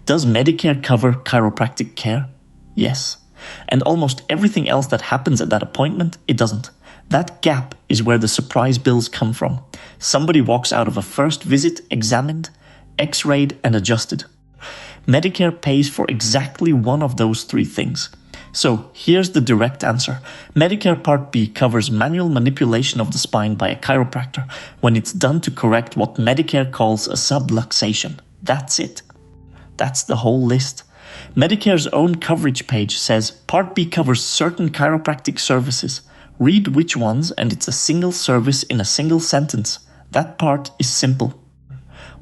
Does Medicare cover chiropractic care? Yes. And almost everything else that happens at that appointment, it doesn't. That gap is where the surprise bills come from. Somebody walks out of a first visit examined, x-rayed and adjusted. Medicare pays for exactly one of those three things. So here's the direct answer. Medicare Part B covers manual manipulation of the spine by a chiropractor when it's done to correct what Medicare calls a subluxation. That's it. That's the whole list. Medicare's own coverage page says Part B covers certain chiropractic services. Read which ones and it's a single service in a single sentence. That part is simple.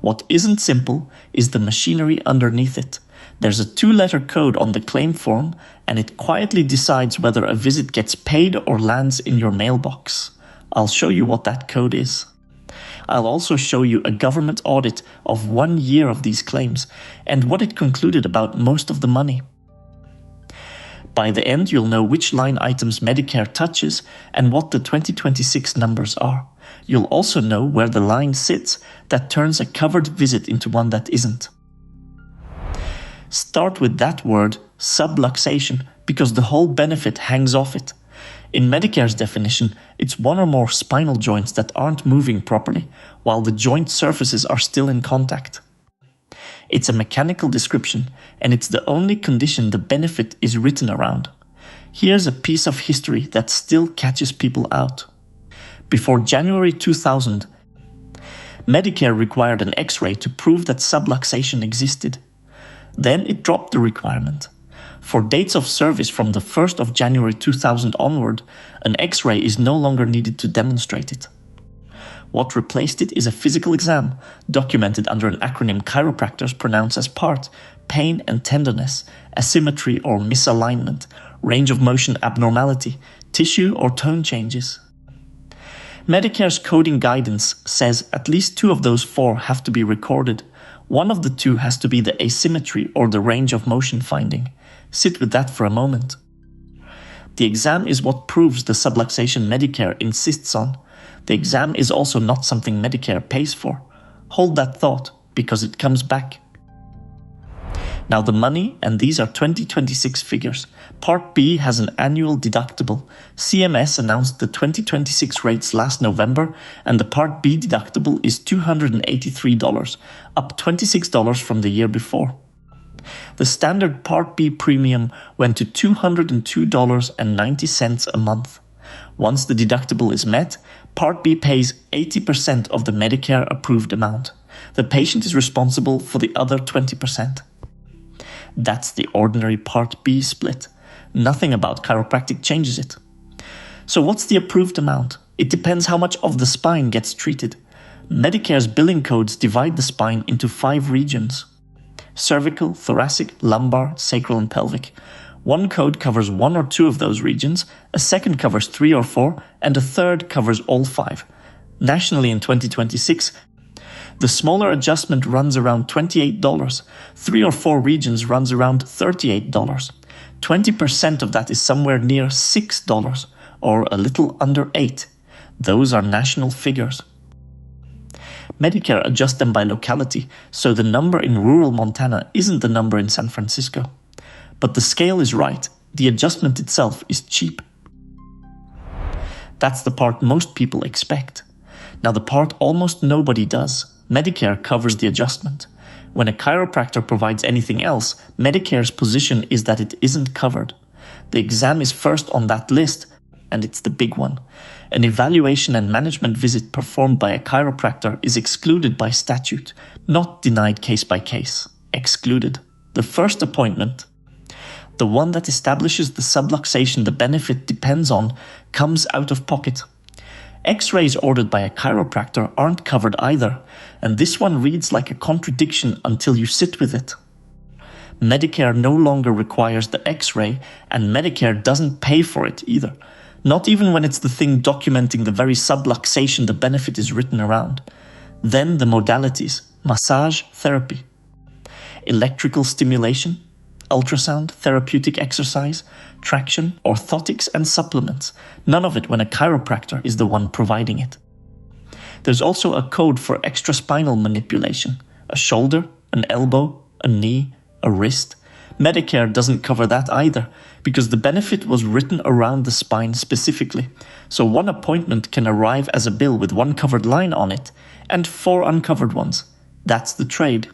What isn't simple is the machinery underneath it. There's a 2-letter code on the claim form and it quietly decides whether a visit gets paid or lands in your mailbox. I'll show you what that code is. I'll also show you a government audit of 1 year of these claims and what it concluded about most of the money. By the end, you'll know which line items Medicare touches and what the 2026 numbers are. You'll also know where the line sits that turns a covered visit into one that isn't. Start with that word, subluxation, because the whole benefit hangs off it. In Medicare's definition, it's one or more spinal joints that aren't moving properly, while the joint surfaces are still in contact. It's a mechanical description, and it's the only condition the benefit is written around. Here's a piece of history that still catches people out. Before January 2000, Medicare required an X-ray to prove that subluxation existed. Then it dropped the requirement. For dates of service from the 1st of January 2000 onward, an X-ray is no longer needed to demonstrate it. What replaced it is a physical exam, documented under an acronym chiropractors pronounce as P.A.R.T, pain and tenderness, asymmetry or misalignment, range of motion abnormality, tissue or tone changes. Medicare's coding guidance says at least 2 of those 4 have to be recorded. One of the 2 has to be the asymmetry or the range of motion finding. Sit with that for a moment. The exam is what proves the subluxation Medicare insists on. The exam is also not something Medicare pays for. Hold that thought, because it comes back. Now the money, and these are 2026 figures. Part B has an annual deductible. CMS announced the 2026 rates last November, and the Part B deductible is $283, up $26 from the year before. The standard Part B premium went to $202.90 a month. Once the deductible is met, Part B pays 80% of the Medicare approved amount. The patient is responsible for the other 20%. That's the ordinary Part B split. Nothing about chiropractic changes it. So what's the approved amount? It depends how much of the spine gets treated. Medicare's billing codes divide the spine into 5 regions: cervical, thoracic, lumbar, sacral and pelvic. One code covers 1 or 2 of those regions, a second covers 3 or 4, and a third covers all 5. Nationally in 2026, the smaller adjustment runs around $28. 3 or 4 regions runs around $38. 20% of that is somewhere near $6, or a little under $8. Those are national figures. Medicare adjusts them by locality, so the number in rural Montana isn't the number in San Francisco. But the scale is right. The adjustment itself is cheap. That's the part most people expect. Now the part almost nobody does. Medicare covers the adjustment. When a chiropractor provides anything else, Medicare's position is that it isn't covered. The exam is first on that list, and it's the big one. An evaluation and management visit performed by a chiropractor is excluded by statute, not denied case by case. Excluded. The first appointment, the one that establishes the subluxation the benefit depends on, comes out of pocket. X-rays ordered by a chiropractor aren't covered either, and this one reads like a contradiction until you sit with it. Medicare no longer requires the X-ray, and Medicare doesn't pay for it either, not even when it's the thing documenting the very subluxation the benefit is written around. Then the modalities: massage, therapy, electrical stimulation, ultrasound, therapeutic exercise, traction, orthotics and supplements. None of it when a chiropractor is the one providing it. There's also a code for extraspinal manipulation: a shoulder, an elbow, a knee, a wrist. Medicare doesn't cover that either, because the benefit was written around the spine specifically, so one appointment can arrive as a bill with one covered line on it, and 4 uncovered ones. That's the trade.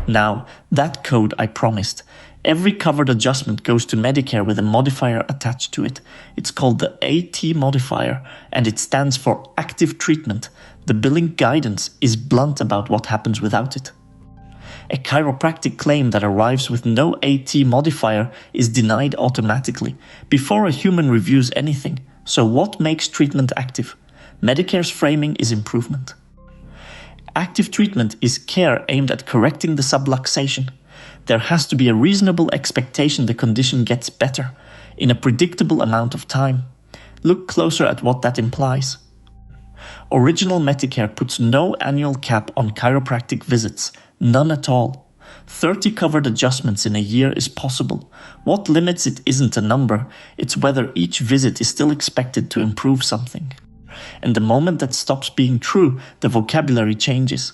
Now, that code I promised. Every covered adjustment goes to Medicare with a modifier attached to it. It's called the AT modifier, and it stands for active treatment. The billing guidance is blunt about what happens without it. A chiropractic claim that arrives with no AT modifier is denied automatically, before a human reviews anything. So what makes treatment active? Medicare's framing is improvement. Active treatment is care aimed at correcting the subluxation. There has to be a reasonable expectation the condition gets better, in a predictable amount of time. Look closer at what that implies. Original Medicare puts no annual cap on chiropractic visits, none at all. 30 covered adjustments in a year is possible. What limits it isn't a number, it's whether each visit is still expected to improve something. And the moment that stops being true, the vocabulary changes.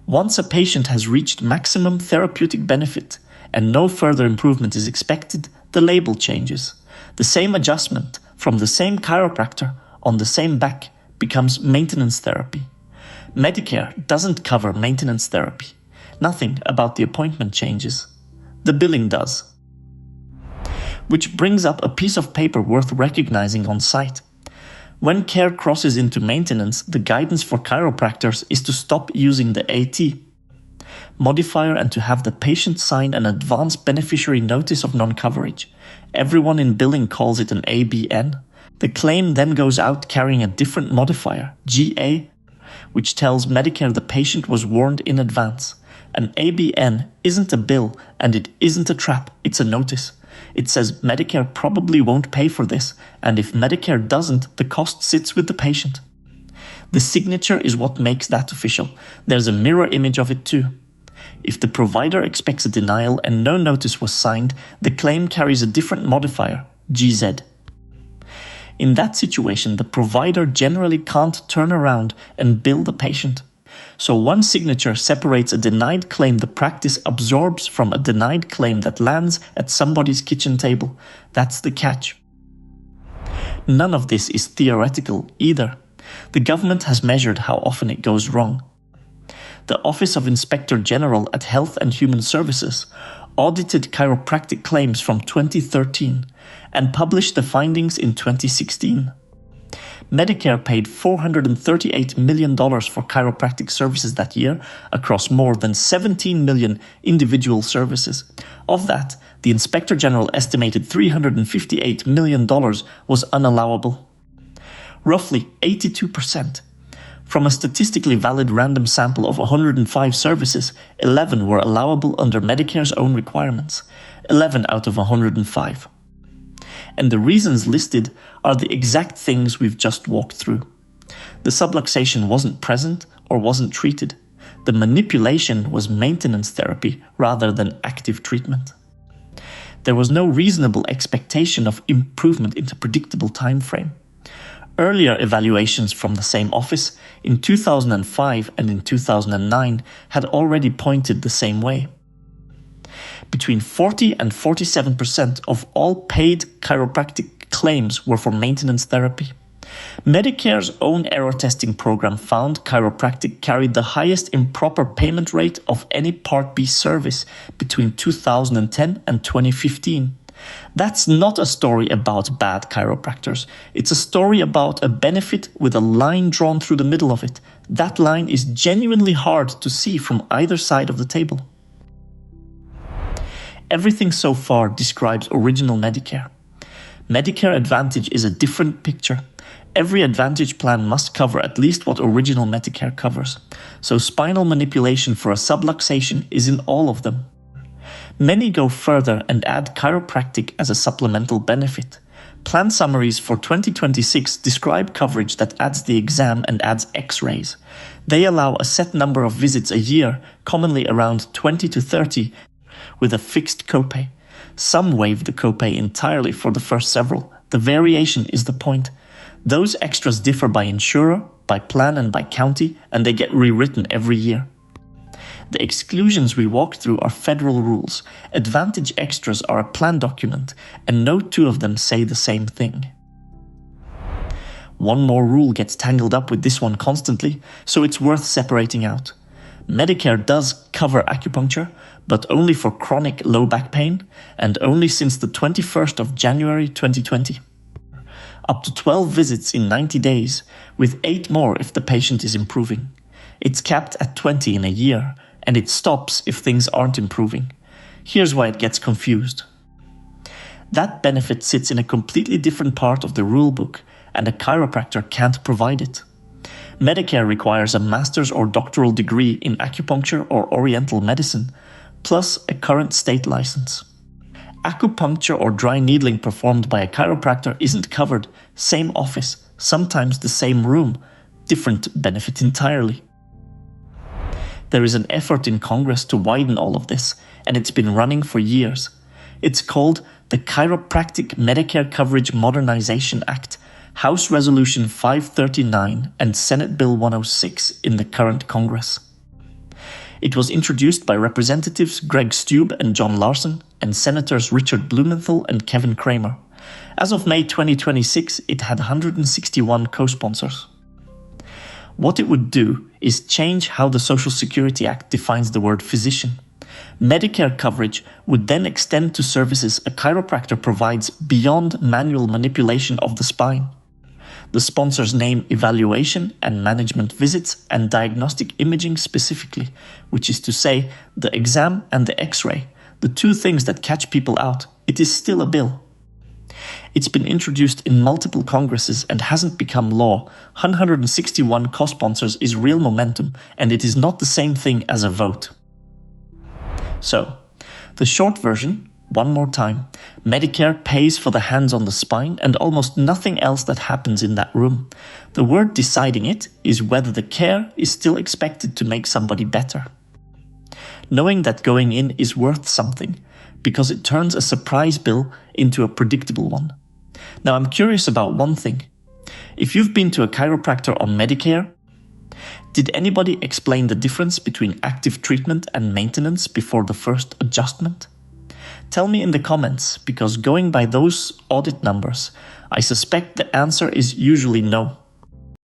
Once a patient has reached maximum therapeutic benefit and no further improvement is expected, the label changes. The same adjustment from the same chiropractor on the same back becomes maintenance therapy. Medicare doesn't cover maintenance therapy. Nothing about the appointment changes. The billing does. Which brings up a piece of paper worth recognizing on site. When care crosses into maintenance, the guidance for chiropractors is to stop using the AT modifier and to have the patient sign an advance beneficiary notice of non-coverage. Everyone in billing calls it an ABN. The claim then goes out carrying a different modifier, GA, which tells Medicare the patient was warned in advance. An ABN isn't a bill and it isn't a trap, it's a notice. It says Medicare probably won't pay for this, and if Medicare doesn't, the cost sits with the patient. The signature is what makes that official. There's a mirror image of it too. If the provider expects a denial and no notice was signed, the claim carries a different modifier, GZ. In that situation, the provider generally can't turn around and bill the patient. So one signature separates a denied claim the practice absorbs from a denied claim that lands at somebody's kitchen table. That's the catch. None of this is theoretical either. The government has measured how often it goes wrong. The Office of Inspector General at Health and Human Services audited chiropractic claims from 2013 and published the findings in 2016. Medicare paid $438 million for chiropractic services that year across more than 17 million individual services. Of that, the Inspector General estimated $358 million was unallowable. Roughly 82%. From a statistically valid random sample of 105 services, 11 were allowable under Medicare's own requirements. 11 out of 105. And the reasons listed are the exact things we've just walked through. The subluxation wasn't present or wasn't treated. The manipulation was maintenance therapy rather than active treatment. There was no reasonable expectation of improvement in a predictable time frame. Earlier evaluations from the same office in 2005 and in 2009 had already pointed the same way. Between 40 and 47% of all paid chiropractic claims were for maintenance therapy. Medicare's own error testing program found chiropractic carried the highest improper payment rate of any Part B service between 2010 and 2015. That's not a story about bad chiropractors. It's a story about a benefit with a line drawn through the middle of it. That line is genuinely hard to see from either side of the table. Everything so far describes original Medicare. Medicare Advantage is a different picture. Every Advantage plan must cover at least what original Medicare covers. So spinal manipulation for a subluxation is in all of them. Many go further and add chiropractic as a supplemental benefit. Plan summaries for 2026 describe coverage that adds the exam and adds X-rays. They allow a set number of visits a year, commonly around 20 to 30, with a fixed copay. Some waive the copay entirely for the first several. The variation is the point. Those extras differ by insurer, by plan and by county, and they get rewritten every year. The exclusions we walked through are federal rules, Advantage extras are a plan document, and no two of them say the same thing. One more rule gets tangled up with this one constantly, so it's worth separating out. Medicare does cover acupuncture, but only for chronic low back pain, and only since the 21st of January 2020. Up to 12 visits in 90 days, with 8 more if the patient is improving. It's capped at 20 in a year, and it stops if things aren't improving. Here's why it gets confused. That benefit sits in a completely different part of the rulebook, and a chiropractor can't provide it. Medicare requires a master's or doctoral degree in acupuncture or oriental medicine, plus a current state license. Acupuncture or dry needling performed by a chiropractor isn't covered, same office, sometimes the same room, different benefit entirely. There is an effort in Congress to widen all of this, and it's been running for years. It's called the Chiropractic Medicare Coverage Modernization Act, House Resolution 539 and Senate Bill 106 in the current Congress. It was introduced by Representatives Greg Stube and John Larson and Senators Richard Blumenthal and Kevin Kramer. As of May 2026, it had 161 co-sponsors. What it would do is change how the Social Security Act defines the word physician. Medicare coverage would then extend to services a chiropractor provides beyond manual manipulation of the spine. The sponsors name evaluation and management visits and diagnostic imaging specifically, which is to say the exam and the X-ray, the two things that catch people out. It is still a bill. It's been introduced in multiple congresses and hasn't become law. 161 co-sponsors is real momentum, and it is not the same thing as a vote. So, the short version, one more time, Medicare pays for the hands on the spine and almost nothing else that happens in that room. The word deciding it is whether the care is still expected to make somebody better. Knowing that going in is worth something, because it turns a surprise bill into a predictable one. Now I'm curious about one thing. If you've been to a chiropractor on Medicare, did anybody explain the difference between active treatment and maintenance before the first adjustment? Tell me in the comments, because going by those audit numbers, I suspect the answer is usually no.